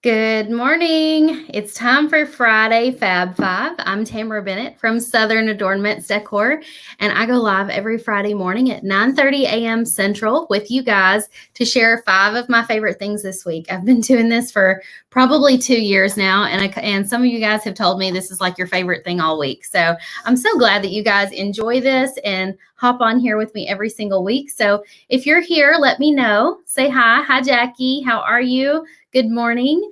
Good morning. It's time for Friday Fab Five. I'm Tamara Bennett from Southern Adornments Decor, and I go live every Friday morning at 9:30 a.m. Central with you guys to share 5 of my favorite things this week. I've been doing this for probably 2 years now, and some of you guys have told me this is like your favorite thing all week. So I'm so glad that you guys enjoy this and hop on here with me every single week. So if you're here, let me know. Say hi. Hi, Jackie. How are you? Good morning.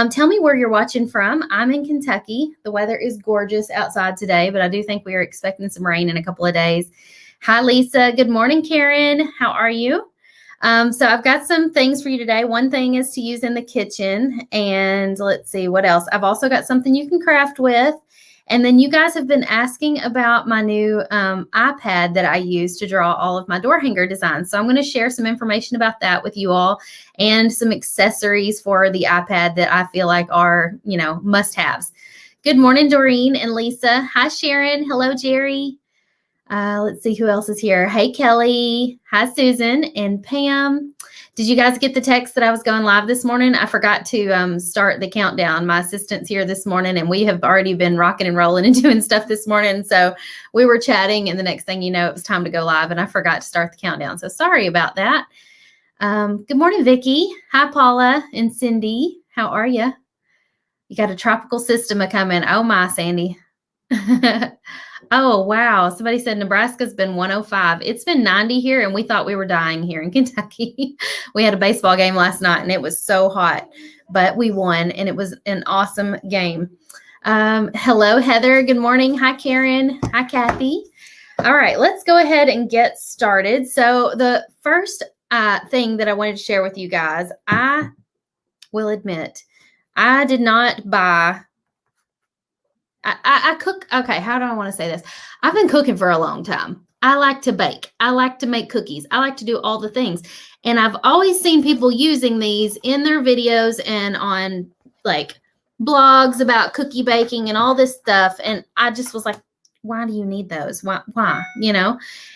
Tell me where you're watching from. I'm in Kentucky. The weather is gorgeous outside today, but I do think we are expecting some rain in a couple of days. Hi, Lisa. Good morning, Karen. How are you? So I've got some things for you today. One thing is to use in the kitchen, and let's see what else. I've also got something you can craft with. And then you guys have been asking about my new iPad that I use to draw all of my door hanger designs. So I'm going to share some information about that with you all and some accessories for the iPad that I feel like are, must-haves. Good morning, Doreen and Lisa. Hi, Sharon. Hello, Jerry. Let's see who else is here. Hey, Kelly. Hi, Susan and Pam. Did you guys get the text that I was going live this morning? I forgot to start the countdown. My assistant's here this morning, and we have already been rocking and rolling and doing stuff this morning. So we were chatting, and the next thing you know, it was time to go live, and I forgot to start the countdown. So sorry about that. Good morning, Vicki. Hi, Paula and Cindy. How are you? You got a tropical system a-coming. Oh, my, Sandy. Oh, wow. Somebody said Nebraska's been 105. It's been 90 here, and we thought we were dying here in Kentucky. We had a baseball game last night, and it was so hot, but we won, and it was an awesome game. Hello, Heather. Good morning. Hi, Karen. Hi, Kathy. All right, let's go ahead and get started. So the first thing that I wanted to share with you guys, I will admit, I did not buy I cook. Okay, how do I want to say this? I've been cooking for a long time. I like to bake. I like to make cookies. I like to do all the things. And I've always seen people using these in their videos and on like blogs about cookie baking and all this stuff. And I just was like, why do you need those? Why?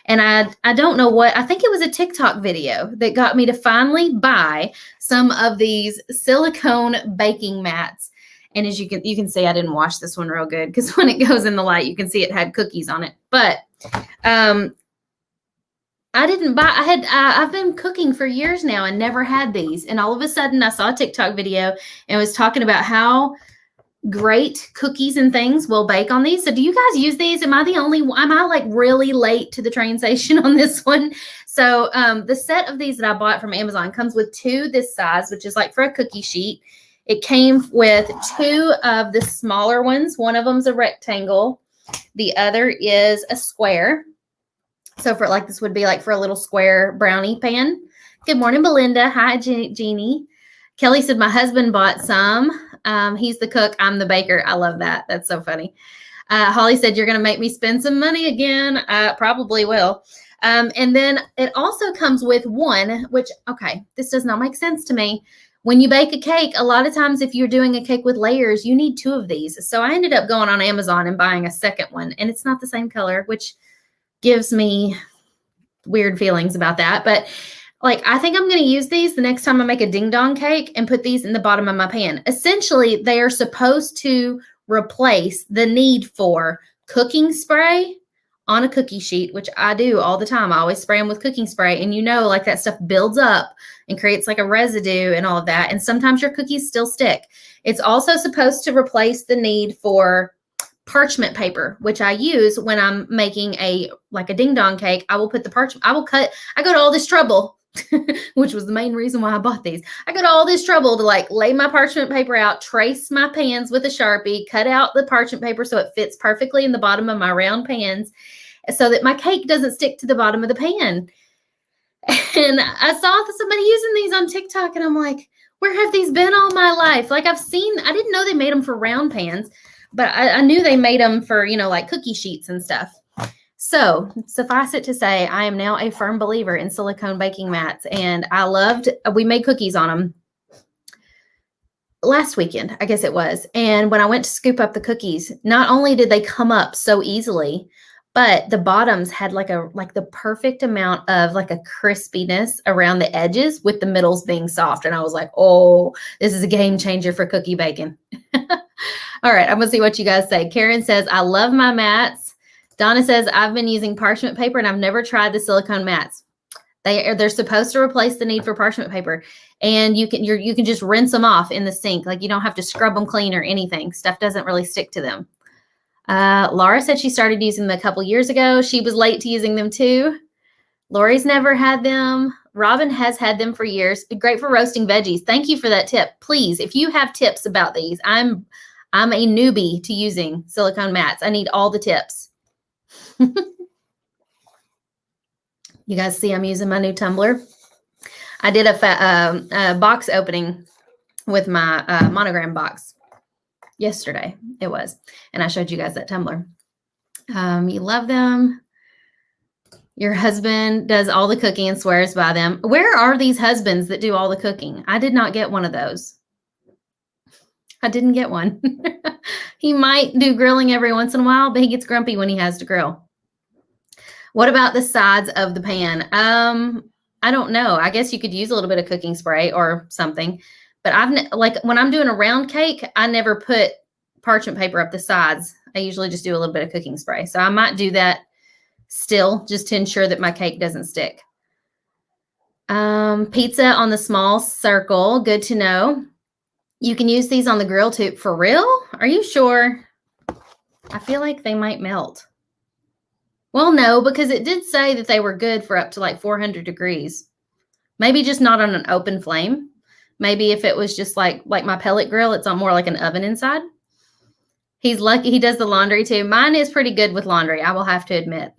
And I don't know what, I think it was a TikTok video that got me to finally buy some of these silicone baking mats. And as you can see, I didn't wash this one real good because when it goes in the light, you can see it had cookies on it. But I didn't buy. I've been cooking for years now and never had these. And all of a sudden, I saw a TikTok video and was talking about how great cookies and things will bake on these. So do you guys use these? Am I the only one? Am I like really late to the train station on this one? So the set of these that I bought from Amazon comes with 2 this size, which is like for a cookie sheet. It came with 2 of the smaller ones. One of them's a rectangle. The other is a square. So for like, this would be like for a little square brownie pan. Good morning, Belinda. Hi, Jeannie. Kelly said, my husband bought some. He's the cook. I'm the baker. I love that. That's so funny. Holly said, you're going to make me spend some money again. Probably will. And then it also comes with one, which, okay, this does not make sense to me. When you bake a cake, a lot of times if you're doing a cake with layers, you need 2 of these. So I ended up going on Amazon and buying a second one, and it's not the same color, which gives me weird feelings about that. But like, I think I'm going to use these the next time I make a ding dong cake and put these in the bottom of my pan. Essentially, they are supposed to replace the need for cooking spray on a cookie sheet, which I do all the time. I always spray them with cooking spray. And like that stuff builds up and creates like a residue and all of that. And sometimes your cookies still stick. It's also supposed to replace the need for parchment paper, which I use when I'm making a ding dong cake. I will put the parchment, I go to all this trouble, which was the main reason why I bought these. I go to all this trouble to like lay my parchment paper out, trace my pans with a Sharpie, cut out the parchment paper so it fits perfectly in the bottom of my round pans so that my cake doesn't stick to the bottom of the pan. And I saw somebody using these on TikTok, and I'm like, where have these been all my life? Like I didn't know they made them for round pans, but I knew they made them for, like cookie sheets and stuff. So suffice it to say, I am now a firm believer in silicone baking mats, and we made cookies on them last weekend, I guess it was. And when I went to scoop up the cookies, not only did they come up so easily, but the bottoms had like the perfect amount of like a crispiness around the edges with the middles being soft. And I was like, oh, this is a game changer for cookie baking. All right, I'm gonna see what you guys say. Karen says, I love my mats. Donna says, I've been using parchment paper and I've never tried the silicone mats. They're supposed to replace the need for parchment paper, and you can just rinse them off in the sink. Like, you don't have to scrub them clean or anything. Stuff doesn't really stick to them. Laura said she started using them a couple years ago. She was late to using them too. Lori's never had them. Robin has had them for years. Great for roasting veggies. Thank you for that tip. Please, if you have tips about these, I'm a newbie to using silicone mats. I need all the tips. You guys see I'm using my new tumbler. I did a box opening with my monogram box yesterday. It was. And I showed you guys that tumbler. You love them. Your husband does all the cooking and swears by them. Where are these husbands that do all the cooking? I did not get one of those. I didn't get one. He might do grilling every once in a while, but he gets grumpy when he has to grill. What about the sides of the pan? I don't know. I guess you could use a little bit of cooking spray or something, but like when I'm doing a round cake, I never put parchment paper up the sides. I usually just do a little bit of cooking spray. So I might do that still just to ensure that my cake doesn't stick. Pizza on the small circle. Good to know. You can use these on the grill too. For real? Are you sure? I feel like they might melt. Well, no, because it did say that they were good for up to like 400 degrees. Maybe just not on an open flame. Maybe if it was just like my pellet grill, it's on more like an oven inside. He's lucky he does the laundry too. Mine is pretty good with laundry, I will have to admit.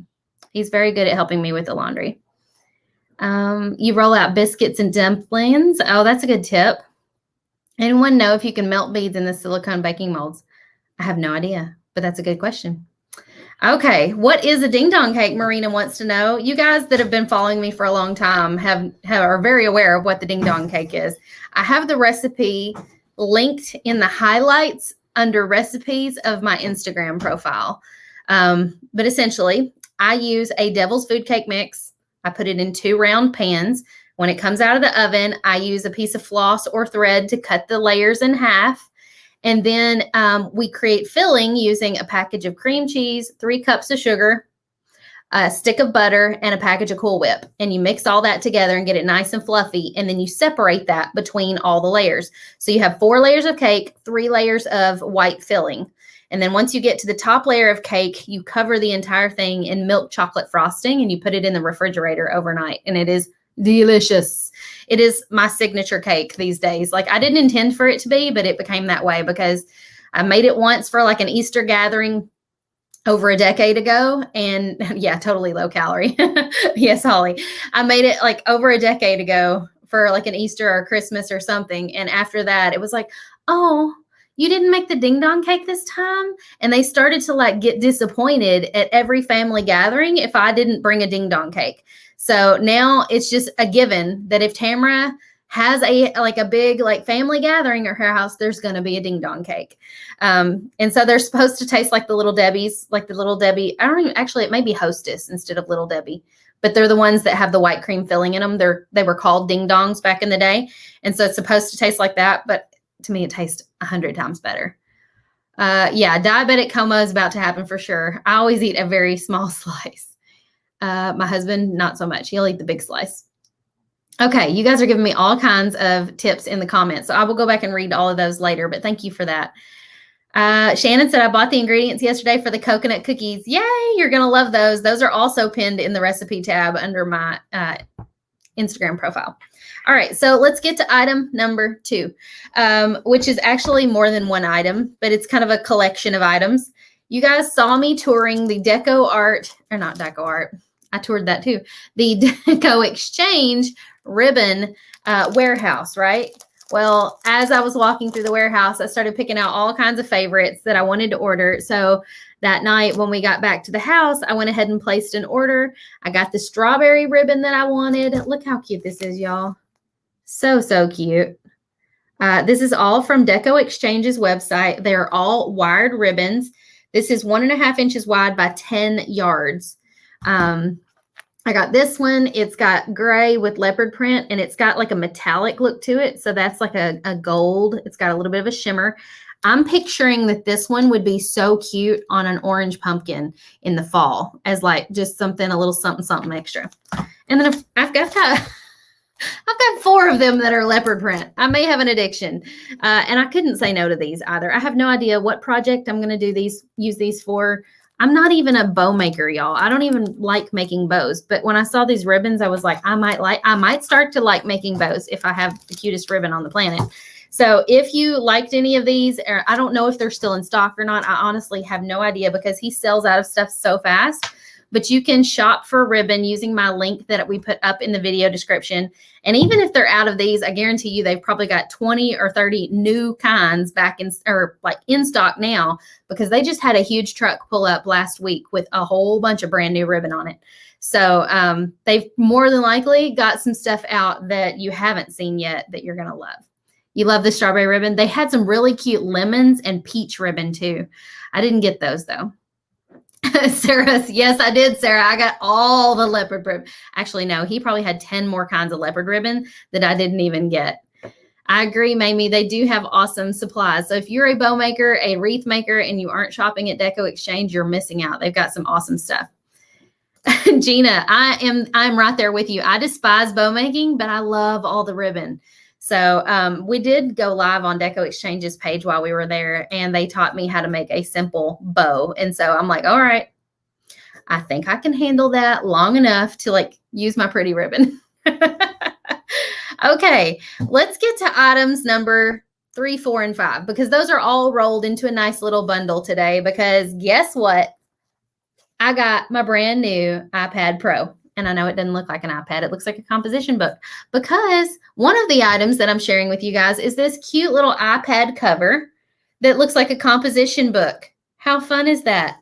He's very good at helping me with the laundry. You roll out biscuits and dumplings. Oh, that's a good tip. Anyone know if you can melt beads in the silicone baking molds? I have no idea, but that's a good question. Okay, what is a ding dong cake? Marina wants to know. You guys that have been following me for a long time are very aware of what the ding dong cake is. I have the recipe linked in the highlights under recipes of my Instagram profile. But essentially, I use a devil's food cake mix. I put it in 2 round pans. When it comes out of the oven, I use a piece of floss or thread to cut the layers in half. And then we create filling using a package of cream cheese, 3 cups of sugar, a stick of butter, and a package of Cool Whip. And you mix all that together and get it nice and fluffy. And then you separate that between all the layers. So you have 4 layers of cake, 3 layers of white filling. And then once you get to the top layer of cake, you cover the entire thing in milk chocolate frosting and you put it in the refrigerator overnight. And it is delicious. It is my signature cake these days. Like, I didn't intend for it to be, but it became that way because I made it once for like an Easter gathering over a decade ago. And yeah, totally low calorie. Yes, Holly. I made it like over a decade ago for like an Easter or Christmas or something. And after that, it was like, oh, you didn't make the ding dong cake this time? And they started to like get disappointed at every family gathering if I didn't bring a ding dong cake. So now it's just a given that if Tamara has a big like family gathering at her house, there's going to be a ding dong cake. And so they're supposed to taste like the Little Debbie's, like the Little Debbie. I don't even, actually, it may be Hostess instead of Little Debbie, but they're the ones that have the white cream filling in them. They were called ding dongs back in the day. And so it's supposed to taste like that. But to me, it tastes 100 times better. Yeah, diabetic coma is about to happen for sure. I always eat a very small slice. My husband, not so much. He'll eat the big slice. Okay, you guys are giving me all kinds of tips in the comments. So I will go back and read all of those later, but thank you for that. Shannon said, I bought the ingredients yesterday for the coconut cookies. Yay, you're going to love those. Those are also pinned in the recipe tab under my Instagram profile. All right, so let's get to item number 2, which is actually more than one item, but it's kind of a collection of items. You guys saw me touring the I toured that too. The DecoExchange Ribbon warehouse, right? Well, as I was walking through the warehouse, I started picking out all kinds of favorites that I wanted to order. So that night when we got back to the house, I went ahead and placed an order. I got the strawberry ribbon that I wanted. Look how cute this is, y'all. So, so cute. This is all from DecoExchange's website. They're all wired ribbons. This is 1.5 inches wide by 10 yards. I got this one. It's got gray with leopard print, and it's got like a metallic look to it. So that's like a gold. It's got a little bit of a shimmer. I'm picturing that this one would be so cute on an orange pumpkin in the fall as like just something, a little something, something extra. And then I've got 4 of them that are leopard print. I may have an addiction. And I couldn't say no to these either. I have no idea what project I'm going to use these for. I'm not even a bow maker, y'all. I don't even like making bows. But when I saw these ribbons, I was like, I might start to like making bows if I have the cutest ribbon on the planet. So if you liked any of these, or I don't know if they're still in stock or not. I honestly have no idea because he sells out of stuff so fast. But you can shop for ribbon using my link that we put up in the video description. And even if they're out of these, I guarantee you they've probably got 20 or 30 new kinds back in, or like in stock now, because they just had a huge truck pull up last week with a whole bunch of brand new ribbon on it. So they've more than likely got some stuff out that you haven't seen yet that you're going to love. You love the strawberry ribbon. They had some really cute lemons and peach ribbon too. I didn't get those though. Sarah, yes, I did, Sarah. I got all the leopard ribbon. Actually, no, he probably had 10 more kinds of leopard ribbon that I didn't even get. I agree, Mamie. They do have awesome supplies. So if you're a bow maker, a wreath maker, and you aren't shopping at DecoExchange, you're missing out. They've got some awesome stuff. Gina, I'm right there with you. I despise bow making, but I love all the ribbon. So we did go live on DecoExchange's page while we were there, and they taught me how to make a simple bow. And so I'm like, all right, I think I can handle that long enough to like use my pretty ribbon. Okay, let's get to items number 3, 4, and 5, because those are all rolled into a nice little bundle today, because guess what? I got my brand new iPad Pro. And I know it doesn't look like an iPad. It looks like a composition book, because one of the items that I'm sharing with you guys is this cute little iPad cover that looks like a composition book. How fun is that?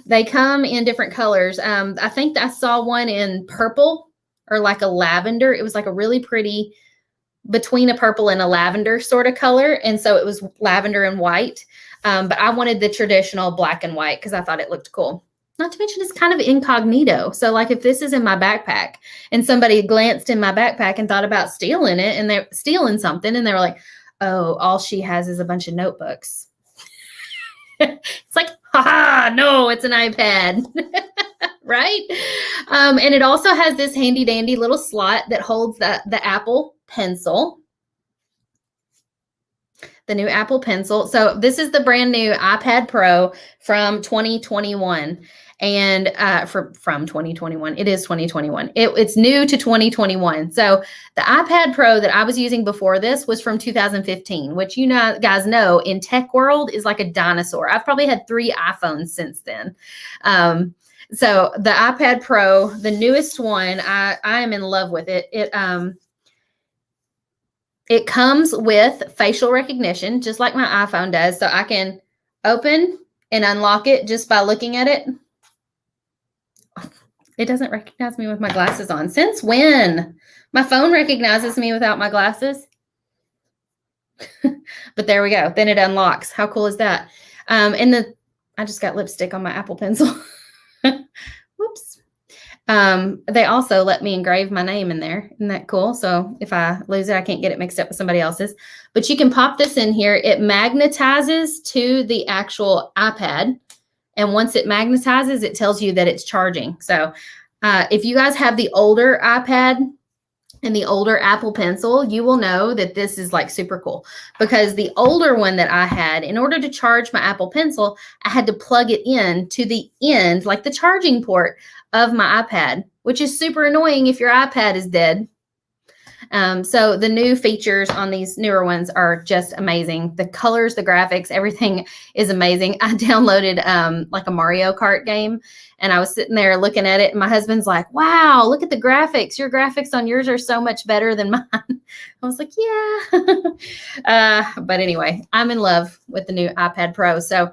They come in different colors. I think I saw one in purple or like a lavender. It was like a really pretty between a purple and a lavender sort of color. And so it was lavender and white. But I wanted the traditional black and white because I thought it looked cool. Not to mention it's kind of incognito. So like if this is in my backpack and somebody glanced in my backpack and thought about stealing it, and they're stealing something, and they were like, oh, all she has is a bunch of notebooks. It's like, haha, no, it's an iPad. Right? And it also has this handy dandy little slot that holds the Apple Pencil. The new Apple Pencil. So this is the brand new iPad Pro from 2021. And from 2021, it is 2021. It's new to 2021. So the iPad Pro that I was using before this was from 2015, which you know, guys know in tech world is like a dinosaur. I've probably had 3 iPhones since then. So the iPad Pro, the newest one, I am in love with it. It comes with facial recognition, just like my iPhone does. So I can open and unlock it just by looking at it. It doesn't recognize me with my glasses on. Since when? My phone recognizes me without my glasses. But there we go. Then it unlocks. How cool is that? And I just got lipstick on my Apple Pencil. Whoops. They also let me engrave my name in there. Isn't that cool? So if I lose it, I can't get it mixed up with somebody else's. But you can pop this in here. It magnetizes to the actual iPad. And once it magnetizes, it tells you that it's charging. So if you guys have the older iPad and the older Apple Pencil, you will know that this is like super cool, because the older one that I had, in order to charge my Apple Pencil, I had to plug it in to the end, like the charging port of my iPad, which is super annoying if your iPad is dead. So the new features on these newer ones are just amazing. The colors, the graphics, everything is amazing. I downloaded like a Mario Kart game, and I was sitting there looking at it, and my husband's like, wow, look at the graphics. Your graphics on yours are so much better than mine. I was like, yeah. But anyway, I'm in love with the new iPad Pro. So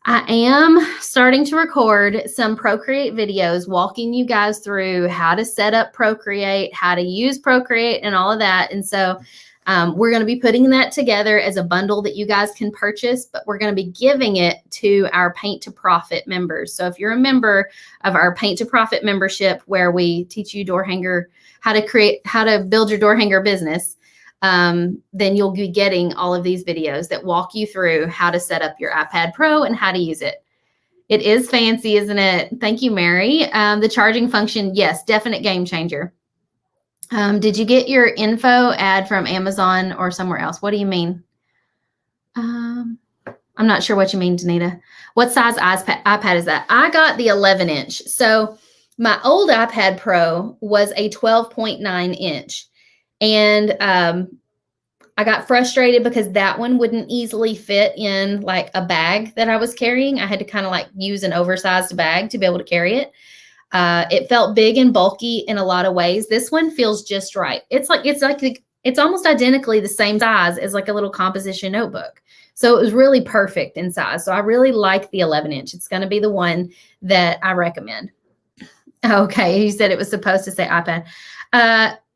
I am starting to record some Procreate videos, walking you guys through how to set up Procreate, how to use Procreate, and all of that. And so We're going to be putting that together as a bundle that you guys can purchase, but we're going to be giving it to our Paint to Profit members. So if you're a member of our Paint to Profit membership, where we teach you how to build your door hanger business, then you'll be getting all of these videos that walk you through how to set up your iPad Pro and how to use it. It is fancy, isn't it? Thank you, Mary. The charging function, yes, definite game changer. Did you get your info ad from Amazon or somewhere else? What do you mean? I'm not sure what you mean, Danita. What size iPad is that? I got the 11-inch. So my old iPad Pro was a 12.9 inch. And I got frustrated because that one wouldn't easily fit in like a bag that I was carrying. I had to kind of like use an oversized bag to be able to carry it. It felt big and bulky in a lot of ways. This one feels just right. It's almost identically the same size as like a little composition notebook. So it was really perfect in size. So I really like the 11-inch. It's going to be the one that I recommend. Okay, you said it was supposed to say iPad.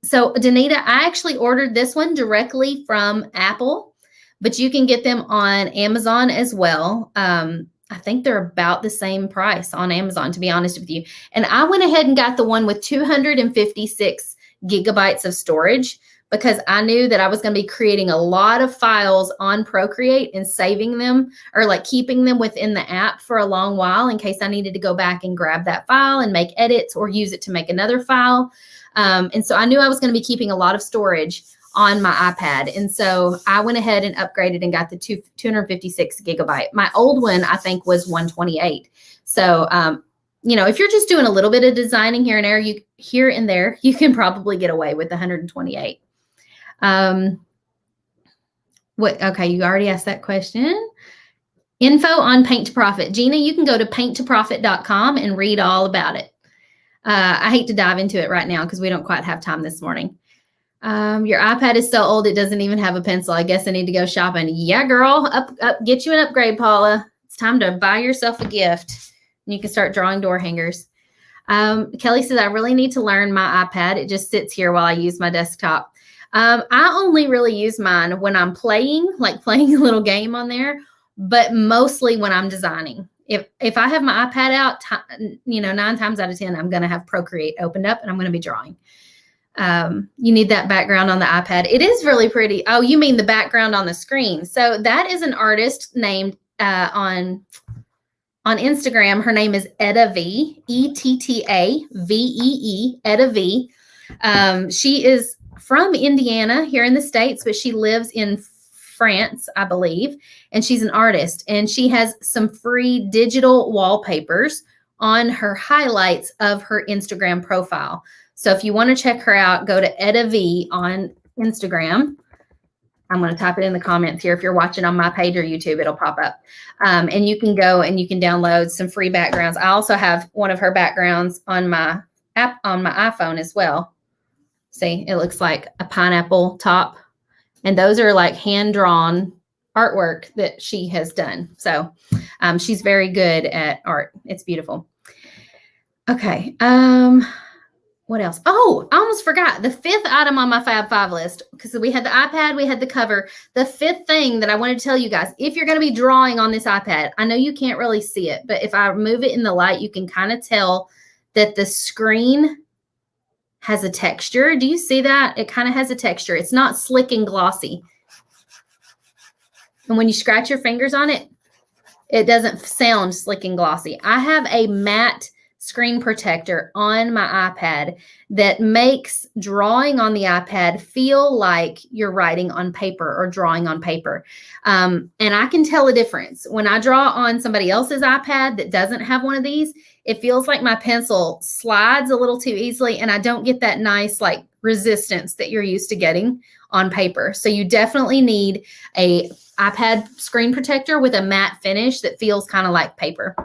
So Danita, I actually ordered this one directly from Apple, but you can get them on Amazon as well. I think they're about the same price on Amazon, to be honest with you. And I went ahead and got the one with 256 gigabytes of storage because I knew that I was going to be creating a lot of files on Procreate and saving them or like keeping them within the app for a long while in case I needed to go back and grab that file and make edits or use it to make another file. And so I knew I was going to be keeping a lot of storage on my iPad. And so I went ahead and upgraded and got the 256 gigabyte. My old one, I think, was 128. So, if you're just doing a little bit of designing here and there, you can probably get away with 128. Okay, you already asked that question. Info on Paint to Profit. Gina, you can go to paintttoprofit.com and read all about it. I hate to dive into it right now because we don't quite have time this morning. Your iPad is so old it doesn't even have a pencil. I guess I need to go shopping. Yeah, girl, up, get you an upgrade, Paula. It's time to buy yourself a gift. And you can start drawing door hangers. Kelly says, I really need to learn my iPad. It just sits here while I use my desktop. I only really use mine when I'm playing a little game on there, but mostly when I'm designing. If I have my iPad out, 9 times out of 10, I'm going to have Procreate opened up and I'm going to be drawing. You need that background on the iPad. It is really pretty. Oh, you mean the background on the screen. So that is an artist named on Instagram. Her name is Etta V, ETTAVEE, Etta V. She is from Indiana here in the States, but she lives in France, I believe, and she's an artist, and she has some free digital wallpapers on her highlights of her Instagram profile. So if you want to check her out, go to Etta V on Instagram. I'm going to type it in the comments here. If you're watching on my page or YouTube, it'll pop up. And you can go and you can download some free backgrounds. I also have one of her backgrounds on my app on my iPhone as well. See, it looks like a pineapple top. And those are like hand-drawn artwork that she has done. So she's very good at art. It's beautiful. Okay. What else? Oh, I almost forgot. The 5th item on my Fab Five list, because we had the iPad, we had the cover. The 5th thing that I wanted to tell you guys, if you're going to be drawing on this iPad, I know you can't really see it, but if I move it in the light, you can kind of tell that the screen has a texture. Do you see that? It kind of has a texture. It's not slick and glossy. And when you scratch your fingers on it, it doesn't sound slick and glossy. I have a matte screen protector on my iPad that makes drawing on the iPad feel like you're writing on paper or drawing on paper. And I can tell a difference. When I draw on somebody else's iPad that doesn't have one of these, it feels like my pencil slides a little too easily and I don't get that nice like resistance that you're used to getting on paper. So you definitely need a iPad screen protector with a matte finish that feels kind of like paper.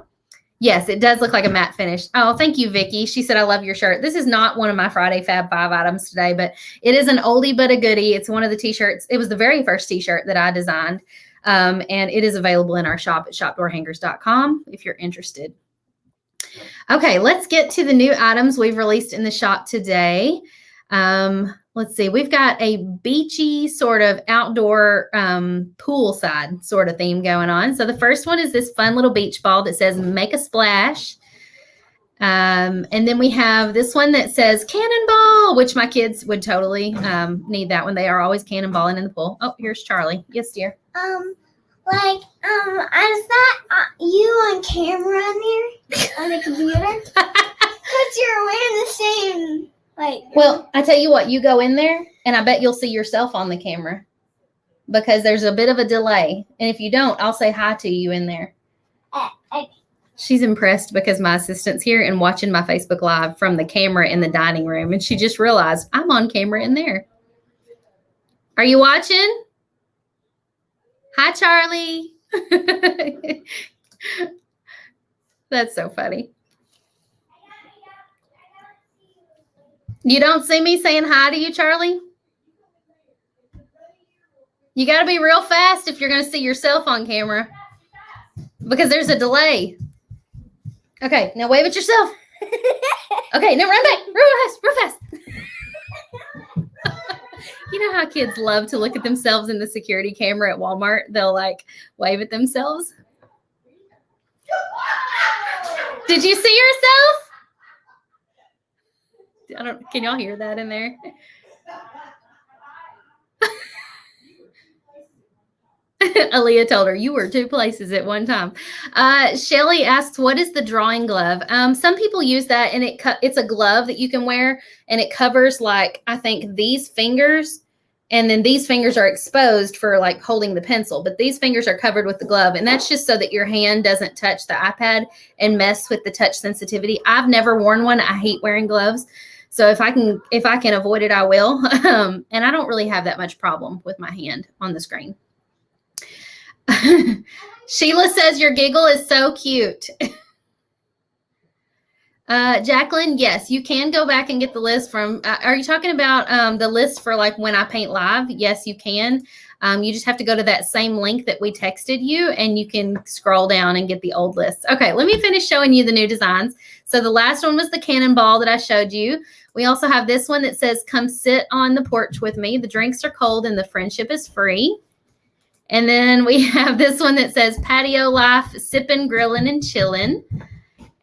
Yes, it does look like a matte finish. Oh, thank you, Vicki. She said, I love your shirt. This is not one of my Friday Fab Five items today, but it is an oldie but a goodie. It's one of the t-shirts. It was the very first t-shirt that I designed, and it is available in our shop at shopdoorhangers.com if you're interested. Okay, let's get to the new items we've released in the shop today. let's see, we've got a beachy sort of outdoor poolside sort of theme going on. So the first one is this fun little beach ball that says make a splash. And then we have this one that says cannonball, which my kids would totally need that one. They are always cannonballing in the pool. Oh, here's Charlie. Yes, dear. Is that you on camera there on the computer? Because you're wearing the same, Well, I tell you what, you go in there, and I bet you'll see yourself on the camera because there's a bit of a delay. And if you don't, I'll say hi to you in there. Okay. She's impressed because my assistant's here and watching my Facebook Live from the camera in the dining room, and she just realized I'm on camera in there. Are you watching? Hi, Charlie. That's so funny. You don't see me saying hi to you, Charlie? You got to be real fast if you're going to see yourself on camera because there's a delay. Okay, now wave at yourself. Okay, now run back. Real fast. You know how kids love to look at themselves in the security camera at Walmart? They'll wave at themselves. Did you see yourself? Can y'all hear that in there? Aaliyah told her, you were two places at one time. Shelly asks, what is the drawing glove? Some people use that, and it's a glove that you can wear, and it covers, I think, these fingers, and then these fingers are exposed for, holding the pencil, but these fingers are covered with the glove, and that's just so that your hand doesn't touch the iPad and mess with the touch sensitivity. I've never worn one. I hate wearing gloves. So if I can avoid it, I will. And I don't really have that much problem with my hand on the screen. Sheila says your giggle is so cute. Jacqueline, yes, you can go back and get the list from, are you talking about the list for when I paint live? Yes, you can. You just have to go to that same link that we texted you, and you can scroll down and get the old list. Okay, let me finish showing you the new designs. So the last one was the cannonball that I showed you. We also have this one that says, come sit on the porch with me. The drinks are cold and the friendship is free. And then we have this one that says patio life, sipping, grilling, and chilling.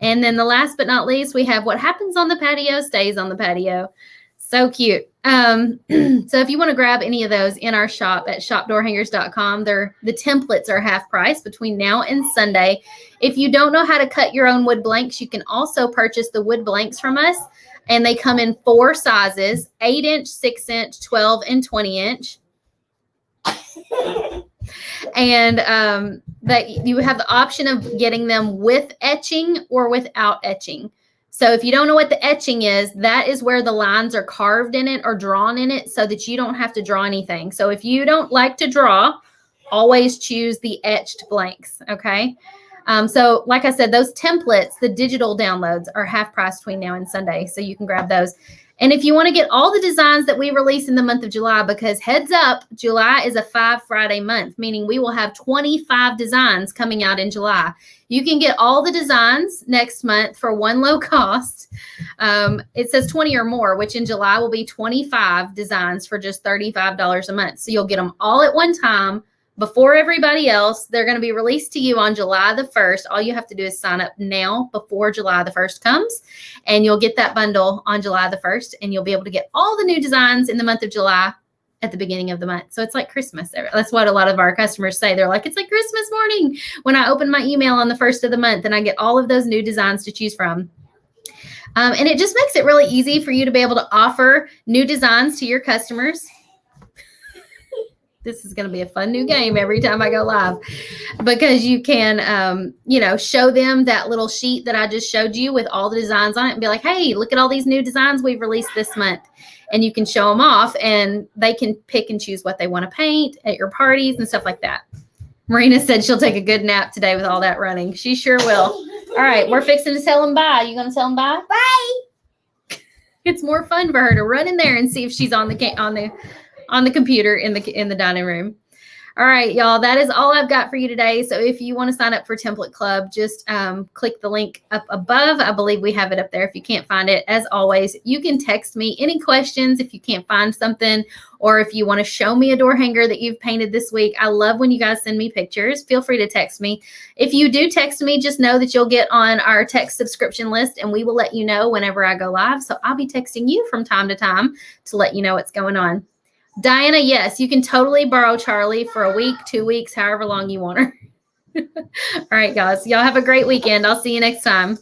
And then the last but not least, we have what happens on the patio stays on the patio. So cute. So if you want to grab any of those in our shop at shopdoorhangers.com, the templates are half price between now and Sunday. If you don't know how to cut your own wood blanks, you can also purchase the wood blanks from us. And they come in 4 sizes, 8-inch, 6-inch, 12, and 20-inch. And that you have the option of getting them with etching or without etching. So if you don't know what the etching is, that is where the lines are carved in it or drawn in it so that you don't have to draw anything. So if you don't like to draw, always choose the etched blanks, okay? So like I said, those templates, the digital downloads are half price between now and Sunday, so you can grab those. And if you want to get all the designs that we release in the month of July, because heads up, July is a 5 Friday month, meaning we will have 25 designs coming out in July. You can get all the designs next month for one low cost. It says 20 or more, which in July will be 25 designs for just $35 a month. So you'll get them all at one time before everybody else. They're going to be released to you on July the 1st. All you have to do is sign up now before July the 1st comes, and you'll get that bundle on July the 1st, and you'll be able to get all the new designs in the month of July at the beginning of the month. So it's like Christmas. That's what a lot of our customers say. They're like, it's like Christmas morning when I open my email on the 1st of the month and I get all of those new designs to choose from. And it just makes it really easy for you to be able to offer new designs to your customers. This is going to be a fun new game every time I go live, because you can, show them that little sheet that I just showed you with all the designs on it and be like, hey, look at all these new designs we've released this month. And you can show them off, and they can pick and choose what they want to paint at your parties and stuff like that. Marina said she'll take a good nap today with all that running. She sure will. All right, we're fixing to tell them bye. You going to tell them bye? Bye. It's more fun for her to run in there and see if she's on the computer in the dining room. All right, y'all, that is all I've got for you today. So if you want to sign up for Template Club, just click the link up above. I believe we have it up there if you can't find it. As always, you can text me any questions if you can't find something, or if you want to show me a door hanger that you've painted this week. I love when you guys send me pictures. Feel free to text me. If you do text me, just know that you'll get on our text subscription list, and we will let you know whenever I go live. So I'll be texting you from time to time to let you know what's going on. Diana, yes, you can totally borrow Charlie for a week, 2 weeks, however long you want her. All right, guys. Y'all have a great weekend. I'll see you next time.